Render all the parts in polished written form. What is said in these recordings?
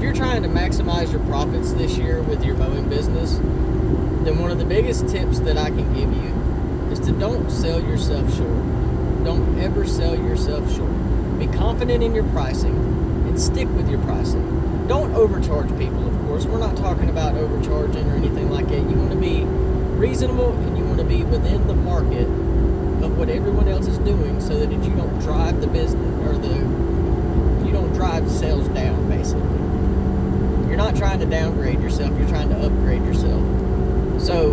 you're trying to maximize your profits this year with your mowing business, then one of the biggest tips that I can give you is to don't sell yourself short. Don't ever sell yourself short. Be confident in your pricing and stick with your pricing. Don't overcharge people, of course. We're not talking about overcharging or anything like that. You want to be reasonable and you want to be within the market of what everyone else is doing so that you don't drive the business you don't drive sales down, basically. You're not trying to downgrade yourself, you're trying to upgrade yourself. So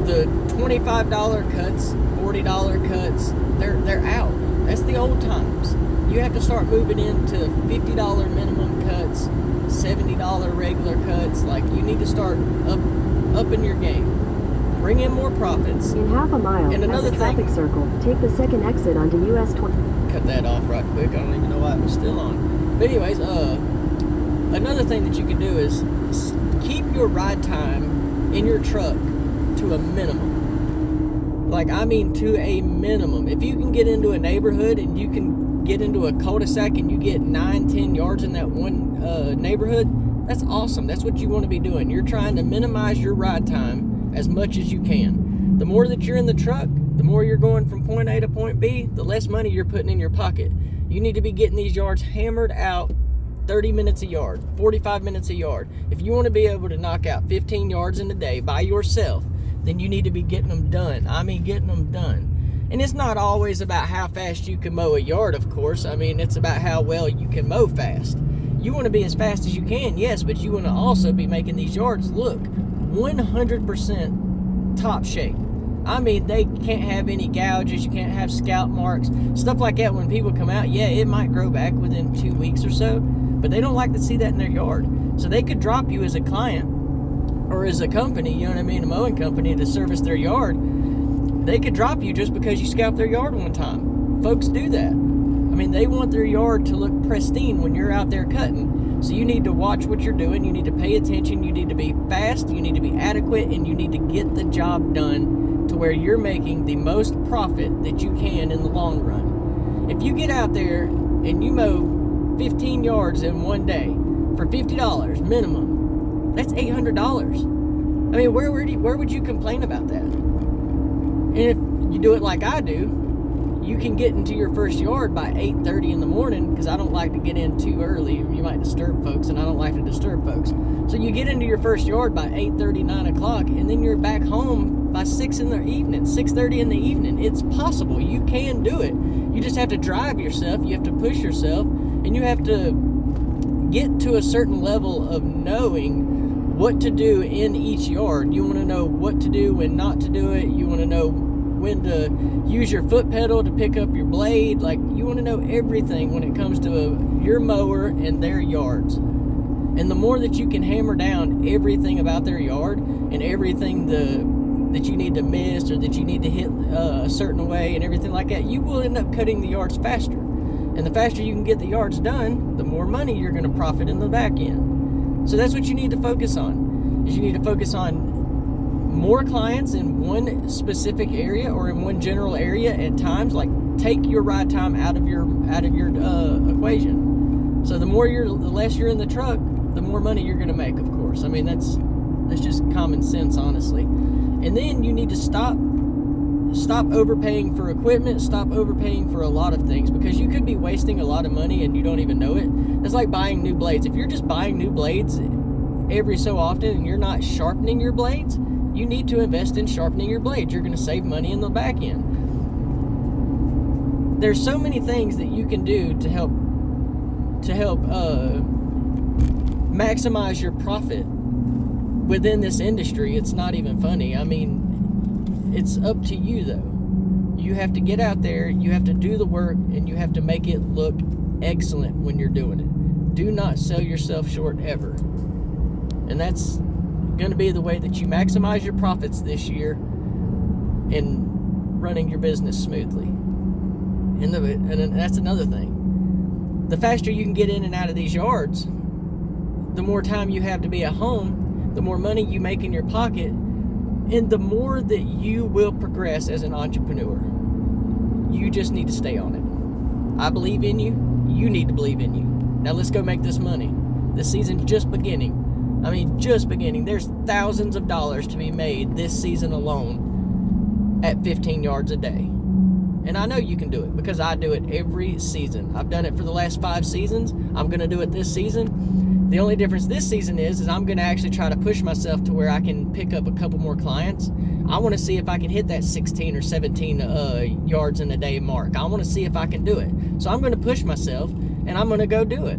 the $25 cuts, $40 cuts, they're out. That's the old times. You have to start moving into $50 minimum cuts, $70 regular cuts. Like, you need to start upping your game. Bring in more profits. In half a mile, and another at the traffic circle, take the second exit onto US 20. Cut that off right quick. I don't even know why it was still on. But anyways, another thing that you can do is keep your ride time in your truck to a minimum. Like, I mean to a minimum. If you can get into a neighborhood and you can get into a cul-de-sac and you get 9-10 yards in that one neighborhood, that's awesome. That's what you want to be doing. You're trying to minimize your ride time as much as you can. The more that you're in the truck, the more you're going from point A to point B, the less money you're putting in your pocket. You need to be getting these yards hammered out 30 minutes a yard, 45 minutes a yard. If you want to be able to knock out 15 yards in a day by yourself, then you need to be getting them done. I mean, getting them done. And it's not always about how fast you can mow a yard, of course. I mean, it's about how well you can mow fast. You want to be as fast as you can, yes, but you want to also be making these yards look 100% top shape. I mean, they can't have any gouges, you can't have scalp marks, stuff like that. When people come out, yeah, it might grow back within 2 weeks or so, but they don't like to see that in their yard. So they could drop you as a client or as a company, you know what I mean, a mowing company to service their yard. They could drop you just because you scalped their yard one time. Folks do that. I mean, they want their yard to look pristine when you're out there cutting. So you need to watch what you're doing, you need to pay attention, you need to be fast, you need to be adequate, and you need to get the job done to where you're making the most profit that you can in the long run. If you get out there and you mow 15 yards in one day for $50 minimum, that's $800. I mean, where would you complain about that? And if you do it like I do, you can get into your first yard by 8:30 in the morning, because I don't like to get in too early. You might disturb folks, and I don't like to disturb folks. So you get into your first yard by 8:30, 9 o'clock, and then you're back home by 6 in the evening, 6:30 in the evening. It's possible. You can do it. You just have to drive yourself. You have to push yourself, and you have to get to a certain level of knowing what to do in each yard. You want to know what to do, when not to do it. You want to know when to use your foot pedal to pick up your blade. Like, you want to know everything when it comes to your mower and their yards. And the more that you can hammer down everything about their yard and everything that you need to miss or that you need to hit a certain way and everything like that, you will end up cutting the yards faster. And the faster you can get the yards done, the more money you're going to profit in the back end. So that's what you need to focus on. Is you need to focus on more clients in one specific area or in one general area at times. Like, take your ride time out of your equation. So the less you're in the truck, the more money you're going to make, of course. I mean, that's just common sense, honestly. And then you need to stop overpaying for equipment, stop overpaying for a lot of things, because you could be wasting a lot of money and you don't even know it. It's like buying new blades. If you're just buying new blades every so often and you're not sharpening your blades, you need to invest in sharpening your blades. You're going to save money in the back end. There's so many things that you can do to help maximize your profit within this industry. It's not even funny. I mean, it's up to you, though. You have to get out there, you have to do the work, and you have to make it look excellent when you're doing it. Do not sell yourself short ever. And that's going to be the way that you maximize your profits this year in running your business smoothly. And that's another thing. The faster you can get in and out of these yards, the more time you have to be at home, the more money you make in your pocket, and the more that you will progress as an entrepreneur. You just need to stay on it. I believe in you. You need to believe in you. Now let's go make this money. The season's just beginning. I mean, just beginning. There's thousands of dollars to be made this season alone at 15 yards a day. And I know you can do it because I do it every season. I've done it for the last 5 seasons. I'm going to do it this season. The only difference this season is I'm going to actually try to push myself to where I can pick up a couple more clients. I want to see if I can hit that 16 or 17 yards in a day mark. I want to see if I can do it. So I'm going to push myself, and I'm going to go do it.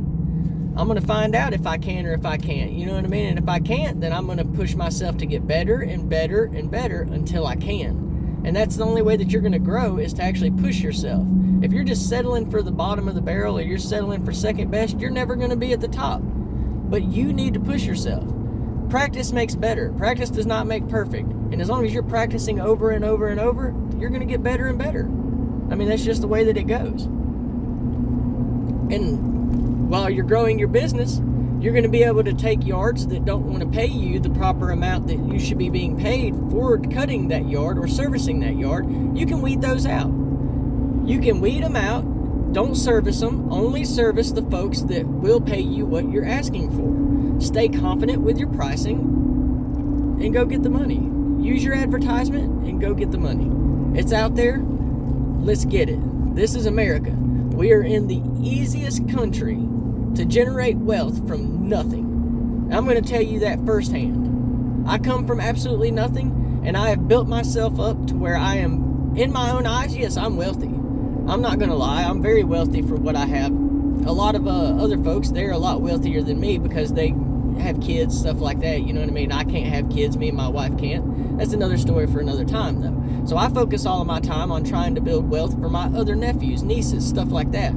I'm going to find out if I can or if I can't. You know what I mean? And if I can't, then I'm going to push myself to get better and better and better until I can. And that's the only way that you're going to grow, is to actually push yourself. If you're just settling for the bottom of the barrel, or you're settling for second best, you're never going to be at the top. But you need to push yourself. Practice makes better. Practice does not make perfect. And as long as you're practicing over and over and over, you're going to get better and better. I mean, that's just the way that it goes. And while you're growing your business, you're going to be able to take yards that don't want to pay you the proper amount that you should be being paid for cutting that yard or servicing that yard. You can weed those out. You can weed them out. Don't service them. Only service the folks that will pay you what you're asking for. Stay confident with your pricing and go get the money. Use your advertisement and go get the money. It's out there. Let's get it. This is America. We are in the easiest country to generate wealth from nothing. I'm going to tell you that firsthand. I come from absolutely nothing, and I have built myself up to where I am, in my own eyes, yes, I'm wealthy. I'm not going to lie. I'm very wealthy for what I have. A lot of other folks, they're a lot wealthier than me because they have kids, stuff like that. You know what I mean? I can't have kids. Me and my wife can't. That's another story for another time, though. So I focus all of my time on trying to build wealth for my other nephews, nieces, stuff like that.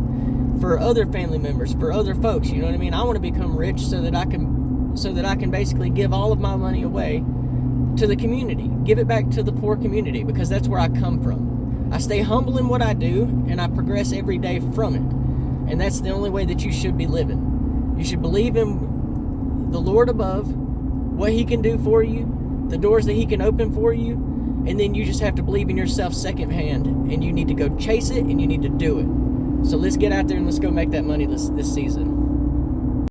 For other family members, for other folks, you know what I mean? I want to become rich so that I can basically give all of my money away to the community. Give it back to the poor community, because that's where I come from. I stay humble in what I do, and I progress every day from it. And that's the only way that you should be living. You should believe in the Lord above, what He can do for you, the doors that He can open for you, and then you just have to believe in yourself secondhand, and you need to go chase it, and you need to do it. So let's get out there and let's go make that money this season.